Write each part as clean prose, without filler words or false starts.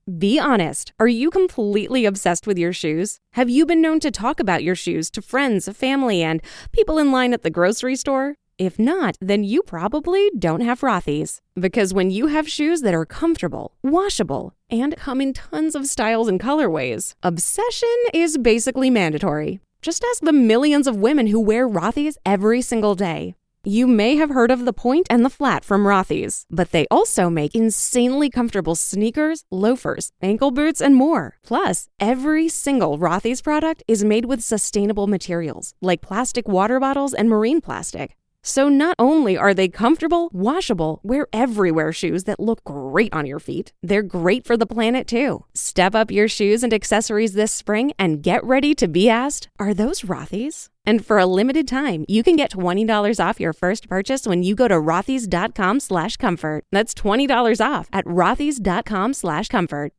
Be honest, are you completely obsessed with your shoes? Have you been known to talk about your shoes to friends, family, and people in line at the grocery store? If not, then you probably don't have Rothy's. Because when you have shoes that are comfortable, washable, and come in tons of styles and colorways, obsession is basically mandatory. Just ask the millions of women who wear Rothy's every single day. You may have heard of the Point and the Flat from Rothy's, but they also make insanely comfortable sneakers, loafers, ankle boots, and more. Plus, every single Rothy's product is made with sustainable materials, like plastic water bottles and marine plastic. So not only are they comfortable, washable, wear everywhere shoes that look great on your feet, they're great for the planet too. Step up your shoes and accessories this spring and get ready to be asked, are those Rothy's? And for a limited time, you can get $20 off your first purchase when you go to rothys.com/comfort. That's $20 off at rothys.com/comfort.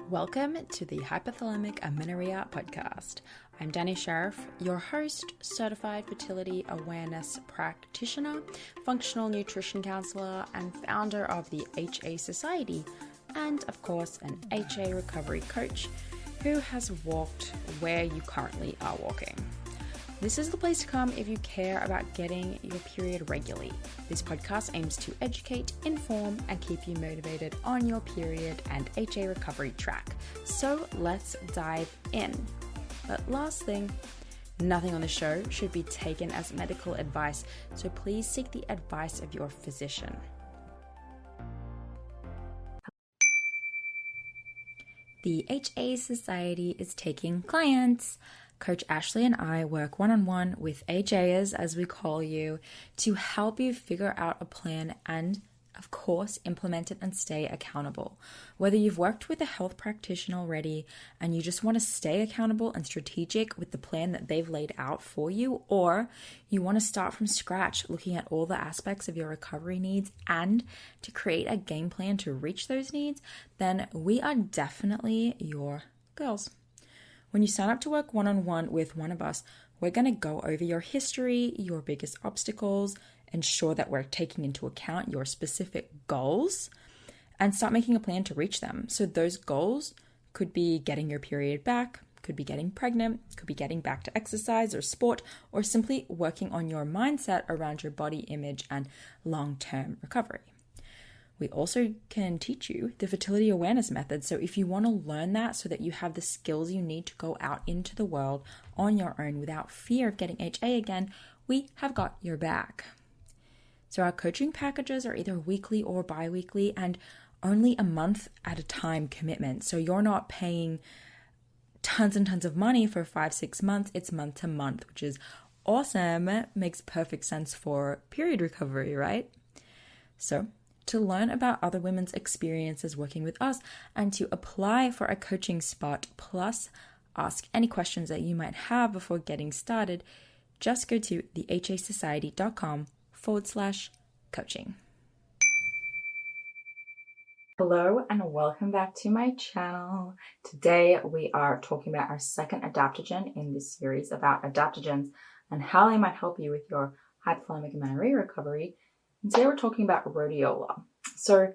Welcome to the Hypothalamic Amenorrhea podcast. I'm Danny Sheriff, your host, certified fertility awareness practitioner, functional nutrition counselor, and founder of the HA Society, and of course, an HA recovery coach who has walked where you currently are walking. This is the place to come if you care about getting your period regularly. This podcast aims to educate, inform, and keep you motivated on your period and HA recovery track. So let's dive in. But last thing, nothing on the show should be taken as medical advice, so please seek the advice of your physician. The HA Society is taking clients. Coach Ashley and I work one-on-one with HAers, as we call you, to help you figure out a plan and, of course, implement it and stay accountable. Whether you've worked with a health practitioner already and you just want to stay accountable and strategic with the plan that they've laid out for you, or you want to start from scratch looking at all the aspects of your recovery needs and to create a game plan to reach those needs, then we are definitely your girls. When you sign up to work one-on-one with one of us, we're going to go over your history, your biggest obstacles, ensure that we're taking into account your specific goals, and start making a plan to reach them. So those goals could be getting your period back, could be getting pregnant, could be getting back to exercise or sport, or simply working on your mindset around your body image and long-term recovery. We also can teach you the fertility awareness method. So if you want to learn that so that you have the skills you need to go out into the world on your own without fear of getting HA again, we have got your back. So our coaching packages are either weekly or bi-weekly and only a month at a time commitment. So you're not paying tons and tons of money for 5-6 months. It's month to month, which is awesome. Makes perfect sense for period recovery, right? So to learn about other women's experiences working with us and to apply for a coaching spot, plus ask any questions that you might have before getting started, just go to thehasociety.com/coaching. Hello and welcome back to my channel. Today we are talking about our second adaptogen in this series about adaptogens and how they might help you with your hypothalamic amenorrhea recovery. And today we're talking about rhodiola. So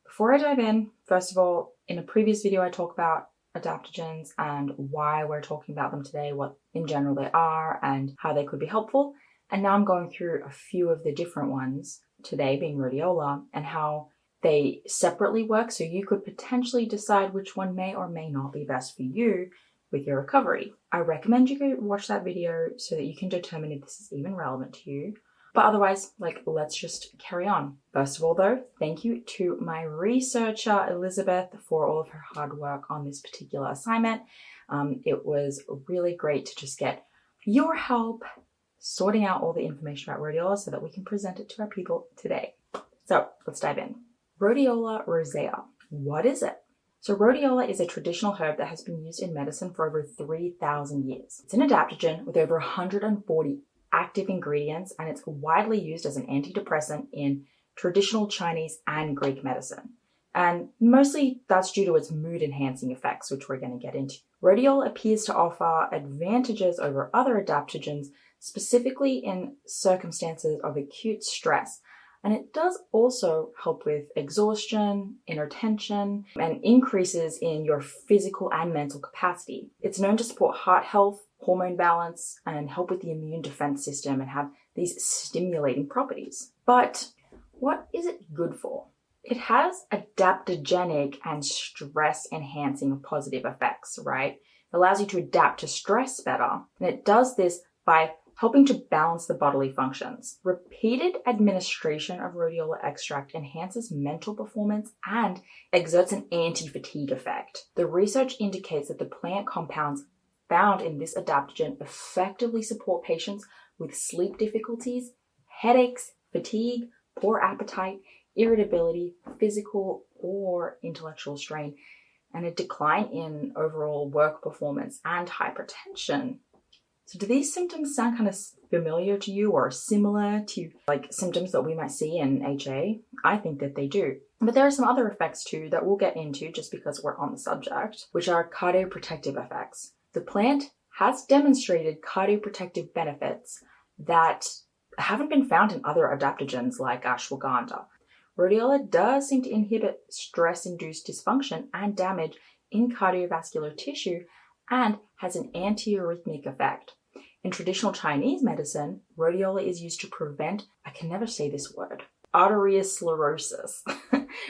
before I dive in, first of all, in a previous video I talk about adaptogens and why we're talking about them today, what in general they are and how they could be helpful. And now I'm going through a few of the different ones, today being rhodiola, and how they separately work, so you could potentially decide which one may or may not be best for you with your recovery. I recommend you go watch that video so that you can determine if this is even relevant to you. But otherwise, let's just carry on. First of all though, thank you to my researcher, Elizabeth, for all of her hard work on this particular assignment. It was really great to just get your help sorting out all the information about rhodiola so that we can present it to our people today. So let's dive in. Rhodiola rosea. What is it? So rhodiola is a traditional herb that has been used in medicine for over 3,000 years. It's an adaptogen with over 140 active ingredients, and it's widely used as an antidepressant in traditional Chinese and Greek medicine. And mostly that's due to its mood-enhancing effects, which we're going to get into. Rhodiola appears to offer advantages over other adaptogens, specifically in circumstances of acute stress, And it does also help with exhaustion, inner tension, and increases in your physical and mental capacity. It's known to support heart health, hormone balance, and help with the immune defense system and have these stimulating properties. But what is it good for? It has adaptogenic and stress-enhancing positive effects, right? It allows you to adapt to stress better, and it does this by helping to balance the bodily functions. Repeated administration of rhodiola extract enhances mental performance and exerts an anti-fatigue effect. The research indicates that the plant compounds found in this adaptogen effectively support patients with sleep difficulties, headaches, fatigue, poor appetite, irritability, physical or intellectual strain, and a decline in overall work performance and hypertension. So do these symptoms sound kind of familiar to you or similar to like symptoms that we might see in HA? I think that they do. But there are some other effects too that we'll get into just because we're on the subject, which are cardioprotective effects. The plant has demonstrated cardioprotective benefits that haven't been found in other adaptogens like ashwagandha. Rhodiola does seem to inhibit stress-induced dysfunction and damage in cardiovascular tissue and has an antiarrhythmic effect. In traditional Chinese medicine, rhodiola is used to prevent, I can never say this word, arteriosclerosis,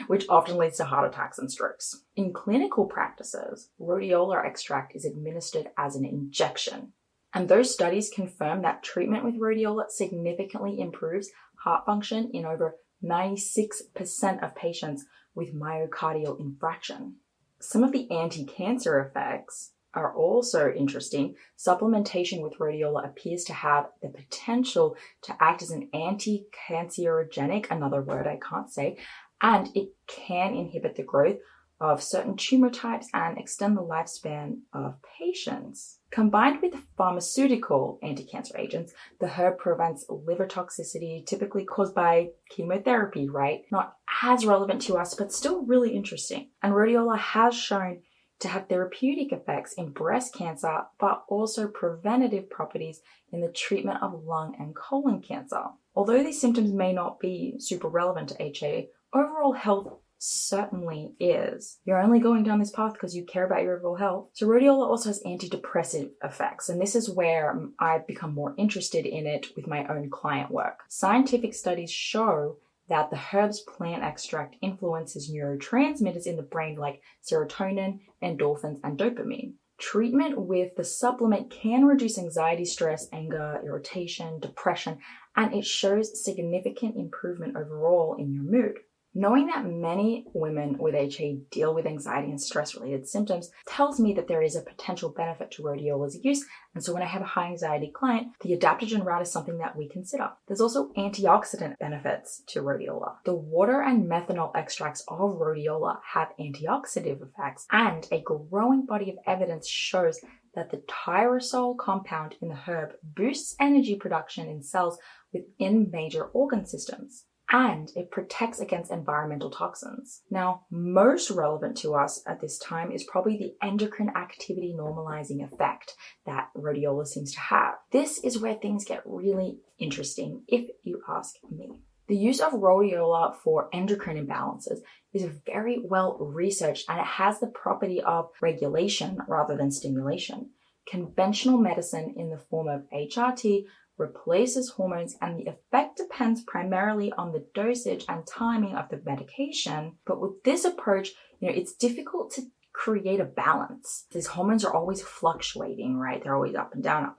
which often leads to heart attacks and strokes. In clinical practices, rhodiola extract is administered as an injection. And those studies confirm that treatment with rhodiola significantly improves heart function in over 96% of patients with myocardial infarction. Some of the anti-cancer effects are also interesting. Supplementation with rhodiola appears to have the potential to act as an anti-cancerogenic, another word I can't say, and it can inhibit the growth of certain tumor types and extend the lifespan of patients. Combined with pharmaceutical anti-cancer agents, the herb prevents liver toxicity typically caused by chemotherapy, right? Not as relevant to us, but still really interesting. And rhodiola has shown to have therapeutic effects in breast cancer, but also preventative properties in the treatment of lung and colon cancer. Although these symptoms may not be super relevant to HA, overall health certainly is. You're only going down this path because you care about your overall health. So rhodiola also has antidepressive effects, and this is where I've become more interested in it with my own client work. Scientific studies show that the herb's plant extract influences neurotransmitters in the brain like serotonin, endorphins, and dopamine. Treatment with the supplement can reduce anxiety, stress, anger, irritation, depression, and it shows significant improvement overall in your mood. Knowing that many women with HA deal with anxiety and stress-related symptoms tells me that there is a potential benefit to rhodiola's use, and so when I have a high anxiety client, the adaptogen route is something that we consider. There's also antioxidant benefits to rhodiola. The water and methanol extracts of rhodiola have antioxidant effects, and a growing body of evidence shows that the tyrosol compound in the herb boosts energy production in cells within major organ systems, and it protects against environmental toxins. Now, most relevant to us at this time is probably the endocrine activity normalizing effect that rhodiola seems to have. This is where things get really interesting, if you ask me. The use of rhodiola for endocrine imbalances is very well researched, and it has the property of regulation rather than stimulation. Conventional medicine in the form of HRT replaces hormones, and the effect depends primarily on the dosage and timing of the medication. But with this approach, it's difficult to create a balance. These hormones are always fluctuating, right? They're always up and down,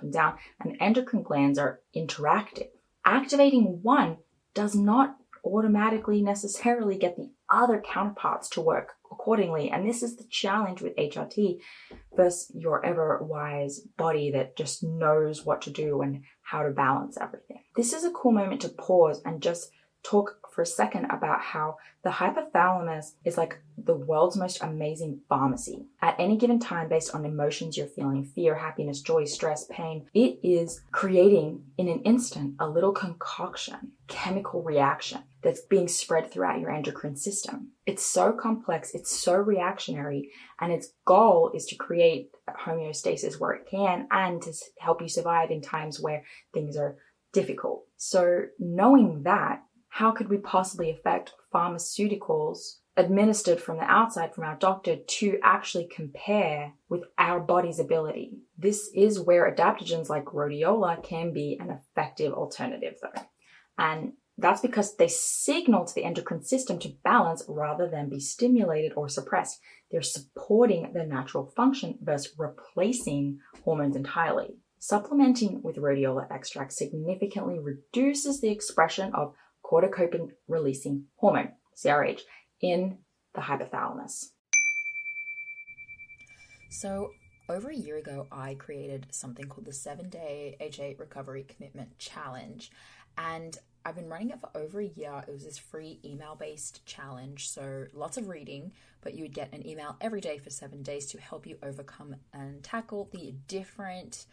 and endocrine glands are interactive. Activating one does not automatically necessarily get the other counterparts to work accordingly, and this is the challenge with HRT versus your ever-wise body that just knows what to do and how to balance everything. This is a cool moment to pause and just talk for a second about how the hypothalamus is like the world's most amazing pharmacy. At any given time, based on emotions you're feeling, fear, happiness, joy, stress, pain, it is creating in an instant a little concoction, chemical reaction that's being spread throughout your endocrine system. It's so complex, it's so reactionary, and its goal is to create homeostasis where it can and to help you survive in times where things are difficult. So knowing that, how could we possibly affect pharmaceuticals administered from the outside from our doctor to actually compare with our body's ability? This is where adaptogens like rhodiola can be an effective alternative though. And that's because they signal to the endocrine system to balance rather than be stimulated or suppressed. They're supporting the natural function versus replacing hormones entirely. Supplementing with rhodiola extract significantly reduces the expression of corticotropin-releasing hormone, CRH, in the hypothalamus. So, over a year ago, I created something called the 7-Day HA Recovery Commitment Challenge, and I've been running it for over a year. It was this free email-based challenge, so lots of reading, but you would get an email every day for 7 days to help you overcome and tackle the different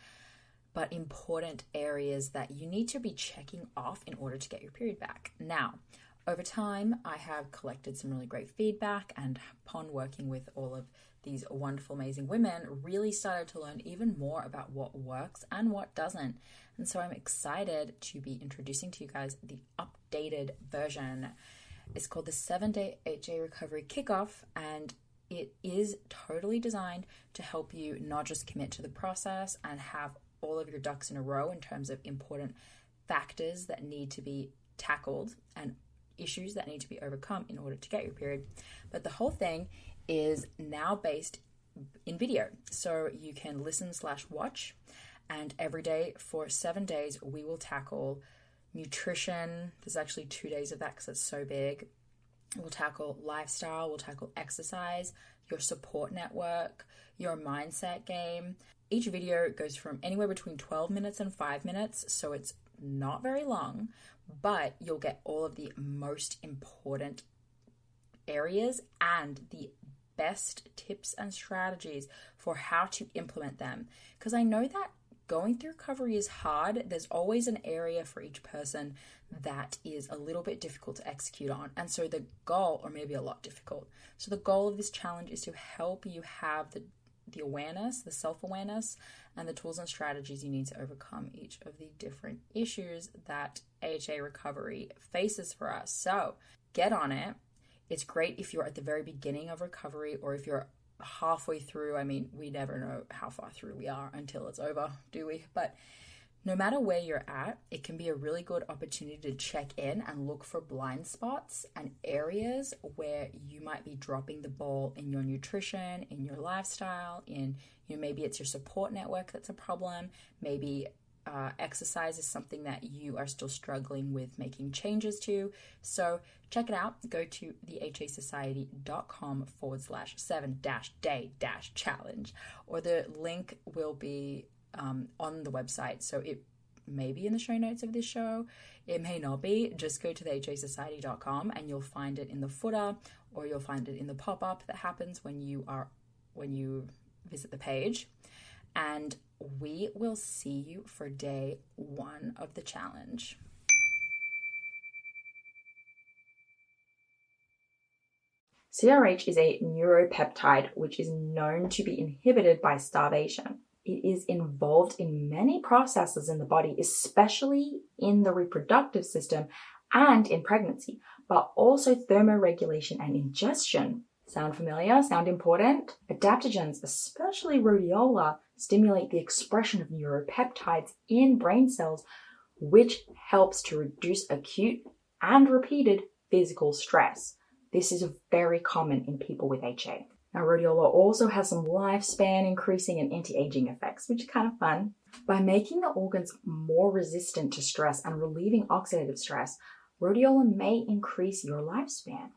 but important areas that you need to be checking off in order to get your period back. Now, over time, I have collected some really great feedback, and upon working with all of these wonderful, amazing women, really started to learn even more about what works and what doesn't. And so I'm excited to be introducing to you guys the updated version. It's called the 7-Day HA Recovery Kickoff, and it is totally designed to help you not just commit to the process and have all of your ducks in a row in terms of important factors that need to be tackled and issues that need to be overcome in order to get your period, but the whole thing is now based in video. So you can listen/watch, and every day for 7 days, we will tackle nutrition. There's actually 2 days of that because it's so big. We'll tackle lifestyle, we'll tackle exercise, your support network, your mindset game. Each video goes from anywhere between 12 minutes and 5 minutes, so it's not very long, but you'll get all of the most important areas and the best tips and strategies for how to implement them. Because I know that going through recovery is hard. There's always an area for each person that is a little bit difficult to execute on. And so the goal, or maybe a lot difficult. So the goal of this challenge is to help you have the awareness, the self-awareness, and the tools and strategies you need to overcome each of the different issues that AHA recovery faces for us. So get on it. It's great if you're at the very beginning of recovery or if you're halfway through. I mean, we never know how far through we are until it's over, do we? But no matter where you're at, it can be a really good opportunity to check in and look for blind spots and areas where you might be dropping the ball in your nutrition, in your lifestyle, in, maybe it's your support network that's a problem, maybe exercise is something that you are still struggling with making changes to. So check it out. Go to thehasociety.com/7-day-challenge, or the link will be on the website. So it may be in the show notes of this show. It may not be. Just go to thehasociety.com and you'll find it in the footer, or you'll find it in the pop-up that happens when you visit the page. And we will see you for day 1 of the challenge. CRH is a neuropeptide which is known to be inhibited by starvation. It is involved in many processes in the body, especially in the reproductive system and in pregnancy, but also thermoregulation and ingestion. Sound familiar? Sound important? Adaptogens, especially rhodiola, stimulate the expression of neuropeptides in brain cells, which helps to reduce acute and repeated physical stress. This is very common in people with HA. Now, rhodiola also has some lifespan increasing and anti-aging effects, which are kind of fun. By making the organs more resistant to stress and relieving oxidative stress, rhodiola may increase your lifespan.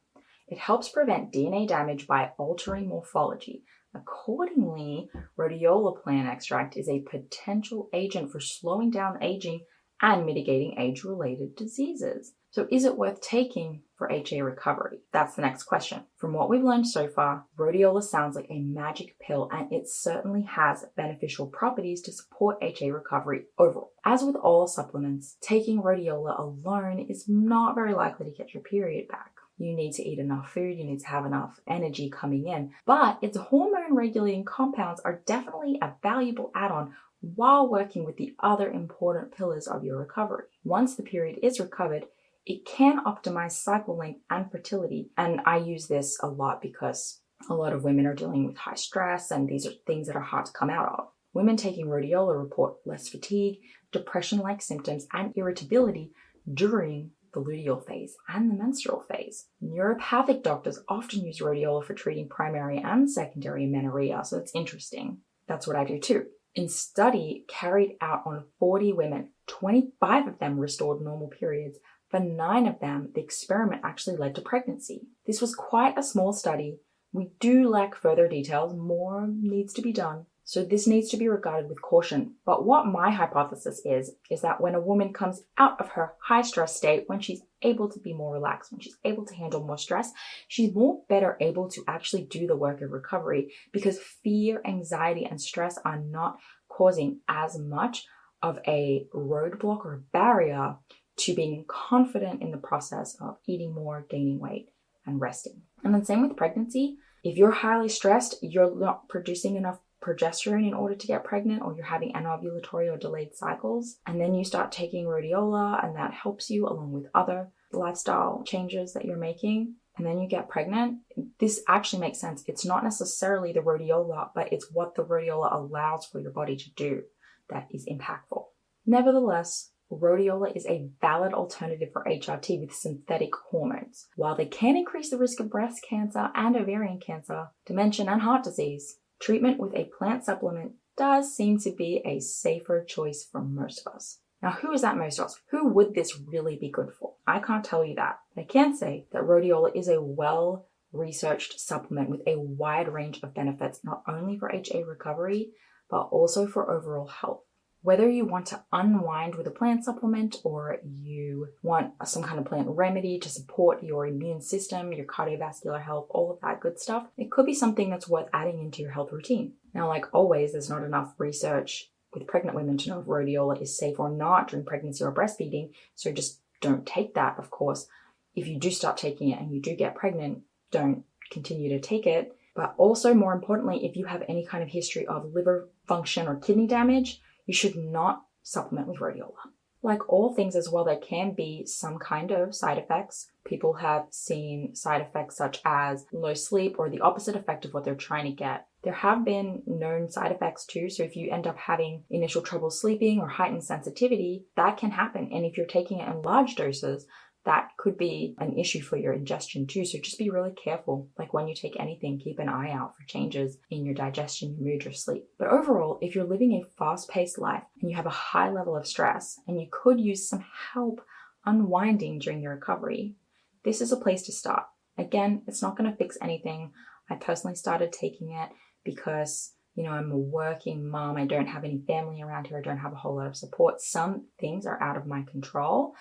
It helps prevent DNA damage by altering morphology. Accordingly, rhodiola plant extract is a potential agent for slowing down aging and mitigating age-related diseases. So is it worth taking for HA recovery? That's the next question. From what we've learned so far, rhodiola sounds like a magic pill, and it certainly has beneficial properties to support HA recovery overall. As with all supplements, taking rhodiola alone is not very likely to get your period back. You need to eat enough food, you need to have enough energy coming in, but its hormone regulating compounds are definitely a valuable add-on while working with the other important pillars of your recovery. Once the period is recovered, it can optimize cycle length and fertility. And I use this a lot because a lot of women are dealing with high stress, and these are things that are hard to come out of. Women taking rhodiola report less fatigue, depression-like symptoms, and irritability during the luteal phase and the menstrual phase. Neuropathic doctors often use rhodiola for treating primary and secondary amenorrhea, so it's interesting. That's what I do too. In study carried out on 40 women, 25 of them restored normal periods. For 9 of them, the experiment actually led to pregnancy. This was quite a small study. We do lack further details. More needs to be done. So this needs to be regarded with caution. But what my hypothesis is that when a woman comes out of her high stress state, when she's able to be more relaxed, when she's able to handle more stress, she's more better able to actually do the work of recovery, because fear, anxiety, and stress are not causing as much of a roadblock or a barrier to being confident in the process of eating more, gaining weight, and resting. And then same with pregnancy. If you're highly stressed, you're not producing enough progesterone in order to get pregnant, or you're having anovulatory or delayed cycles, and then you start taking rhodiola, and that helps you along with other lifestyle changes that you're making, and then you get pregnant, this actually makes sense. It's not necessarily the rhodiola, but it's what the rhodiola allows for your body to do that is impactful. Nevertheless, rhodiola is a valid alternative for HRT with synthetic hormones. While they can increase the risk of breast cancer and ovarian cancer, dementia, and heart disease, treatment with a plant supplement does seem to be a safer choice for most of us. Now, who is that most of us? Who would this really be good for? I can't tell you that. I can say that rhodiola is a well-researched supplement with a wide range of benefits, not only for HA recovery, but also for overall health. Whether you want to unwind with a plant supplement or you want some kind of plant remedy to support your immune system, your cardiovascular health, all of that good stuff, it could be something that's worth adding into your health routine. Now, like always, there's not enough research with pregnant women to know if rhodiola is safe or not during pregnancy or breastfeeding, so just don't take that, of course. If you do start taking it and you do get pregnant, don't continue to take it. But also, more importantly, if you have any kind of history of liver function or kidney damage, you should not supplement with rhodiola. Like all things as well, there can be some kind of side effects. People have seen side effects such as low sleep or the opposite effect of what they're trying to get. There have been known side effects too. So if you end up having initial trouble sleeping or heightened sensitivity, that can happen. And if you're taking it in large doses, that could be an issue for your ingestion too. So just be really careful. Like when you take anything, keep an eye out for changes in your digestion, your mood, your sleep. But overall, if you're living a fast-paced life and you have a high level of stress and you could use some help unwinding during your recovery, this is a place to start. Again, it's not going to fix anything. I personally started taking it because, I'm a working mom. I don't have any family around here. I don't have a whole lot of support. Some things are out of my control.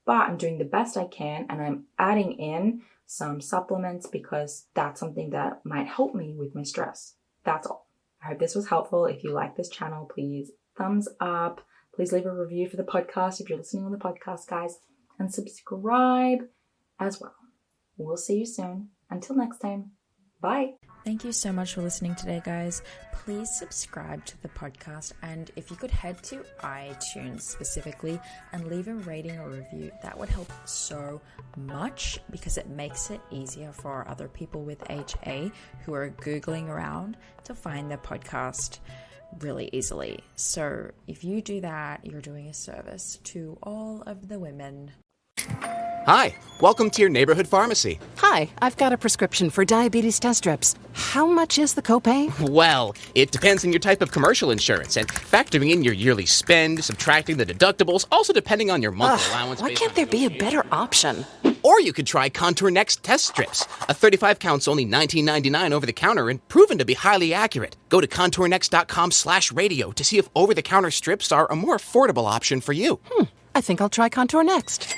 But I'm doing the best I can, and I'm adding in some supplements because that's something that might help me with my stress. That's all. I hope this was helpful. If you like this channel, please thumbs up. Please leave a review for the podcast if you're listening on the podcast, guys. And subscribe as well. We'll see you soon. Until next time, bye. Thank you so much for listening today, guys. Please subscribe to the podcast, and if you could head to iTunes specifically and leave a rating or review, that would help so much because it makes it easier for other people with HA who are Googling around to find the podcast really easily. So if you do that, you're doing a service to all of the women. Hi, welcome to your neighborhood pharmacy. Hi, I've got a prescription for diabetes test strips. How much is the copay? Well, it depends on your type of commercial insurance and factoring in your yearly spend, subtracting the deductibles, also depending on your monthly allowance. Why can't there be a better option? Or you could try Contour Next test strips. A 35 count's only $19.99 over the counter and proven to be highly accurate. Go to contournext.com/radio to see if over-the-counter strips are a more affordable option for you. I think I'll try Contour Next.